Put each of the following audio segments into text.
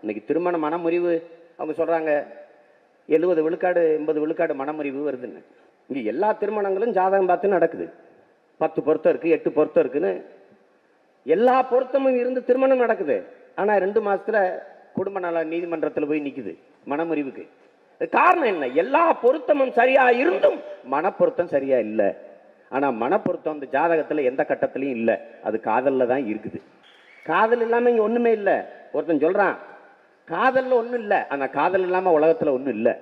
இன்னைக்கு திருமண மனமுறிவு அவங்க சொல்றாங்க 70 விழுக்காடு 80 விழுக்காடு மனமுறிவு வருதுன்னு. இங்க எல்லா திருமணங்களும் ஜாதகம் பார்த்து நடக்குது. 10 பொருத்தம் இருக்கு, 8 பொருத்தம் இருக்குன்னு எல்லா பொருத்தமும் இருந்து திருமணம் நடக்குது. ஆனா 2 மாசத்துல குடும்ப நல நீதிமன்றத்தில் போய் நிக்குது மனமுறிவுக்கு. காரணம் என்ன? எல்லா பொருத்தமும் சரியா இருந்தும் மனப்பொருத்தம் சரியா இல்லை. ஆனா மனப்பொருத்தம் அந்த ஜாதகத்துல எந்த கட்டத்திலையும் இல்லை, அது காதல்ல தான் இருக்குது. காதல் இல்லாம இங்க ஒண்ணுமே இல்லை. ஒருத்தன் சொல்றான் காதல்ல ஒண்ணும் இல்லை, ஆனா காதல் இல்லாம உலகத்துல ஒண்ணும் இல்லை.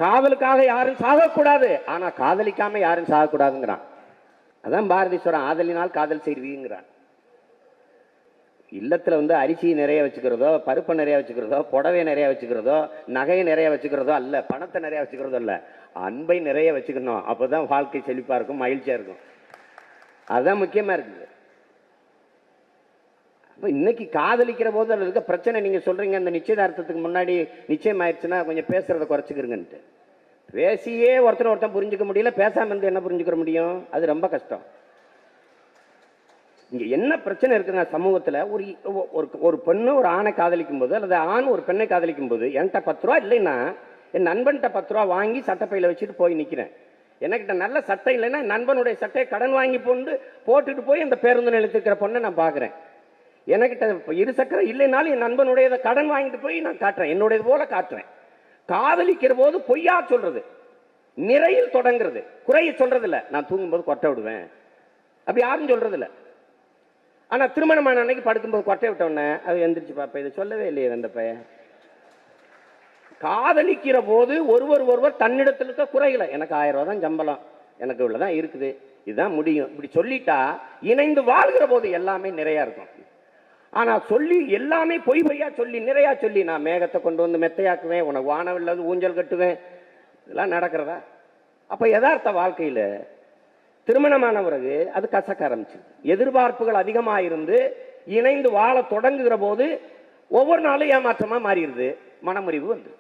காதலுக்காக யாரும் சாகக்கூடாது, ஆனா காதலிக்காம யாரும் சாகக்கூடாதுங்கிறான். அதான் பாரதீஸ்வரன் ஆதலினால் காதல் செய்வீங்கிறான். இல்லத்துல அரிசி நிறைய வச்சுக்கிறதோ, பருப்பை நிறைய வச்சுக்கிறதோ, புடவை நிறைய வச்சுக்கிறதோ, நகையை நிறைய வச்சுக்கிறதோ அல்ல, பணத்தை நிறைய வச்சுக்கிறதோ அல்ல, அன்பை நிறைய வச்சுக்கணும். அப்பதான் வாழ்க்கை செழிப்பா இருக்கும், மகிழ்ச்சியா இருக்கும். அதுதான் முக்கியமா இருக்குது. இன்னைக்கு காதலிக்கிற போது அதில் இருக்க பிரச்சனை நீங்க சொல்றீங்க, அந்த நிச்சயதார்த்தத்துக்கு முன்னாடி நிச்சயம் ஆயிடுச்சுன்னா கொஞ்சம் பேசுறத குறைச்சிக்கிறங்கன்ட்டு. பேசியே ஒருத்தன் புரிஞ்சுக்க முடியல, பேசாம இருந்து என்ன புரிஞ்சுக்க முடியும்? அது ரொம்ப கஷ்டம். இங்க என்ன பிரச்சனை இருக்குன்னா சமூகத்துல ஒரு பெண்ணு ஒரு ஆணை காதலிக்கும் போது அல்லது ஆண் ஒரு பெண்ணை காதலிக்கும் போது என்கிட்ட 10 ரூபா இல்லைன்னா என் நண்பன்கிட்ட 10 ரூபா வாங்கி சட்டப்பையில வச்சுட்டு போய் நிக்கிறேன். எனக்கிட்ட நல்ல சட்டை இல்லைன்னா நண்பனுடைய சட்டையை கடன் வாங்கி போட்டுட்டு போய் அந்த பேருந்து நிலையத்துக்கிற பொண்ணை நான் பாக்குறேன். எனக்கிட்ட 2 சக்கரம் இல்லைனாலும் என் நண்பனுடைய கடன் வாங்கிட்டு போய் நான் காட்டுறேன், என்னுடையது போல காட்டுறேன். காதலிக்கிற போது பொய்யா சொல்றது, நிறையில் தொடங்குறது, குறைய சொல்றது இல்ல. நான் தூங்கும்போது கொட்டை விடுவேன் அப்படி யாரும் சொல்றது இல்ல. ஆனா திருமணமான அன்னைக்கு படுக்கும்போது கொட்டை விட்டோன்னே அது எந்திரிச்சு பாப்ப, இதை சொல்லவே இல்லையே அந்த பையன். காதலிக்கிற போது ஒருவர் தன்னிடத்தில் இருக்க குறைகளை, எனக்கு 1000 ரூபா தான் சம்பளம், எனக்கு இவ்வளவுதான் இருக்குது, இதுதான் முடியும், இப்படி சொல்லிட்டா இணைந்து வாழ்கிற போது எல்லாமே நிறைய இருக்கும். ஆனா சொல்லி எல்லாமே பொய்யா சொல்லி நிறையா சொல்லி நான் மேகத்தை கொண்டு வந்து மெத்தையாக்குவேன், உனக்கு வானம் இல்லாத ஊஞ்சல் கட்டுவேன், இதெல்லாம் நடக்கிறதா? அப்ப யதார்த்த வாழ்க்கையில திருமணமான பிறகு அது கசக்க ஆரம்பிச்சு, எதிர்பார்ப்புகள் அதிகமாக இருந்து இணைந்து வாழ தொடங்குகிற போது ஒவ்வொரு நாளும் ஏமாற்றமா மாறிடுது, மனமுறிவு வந்து.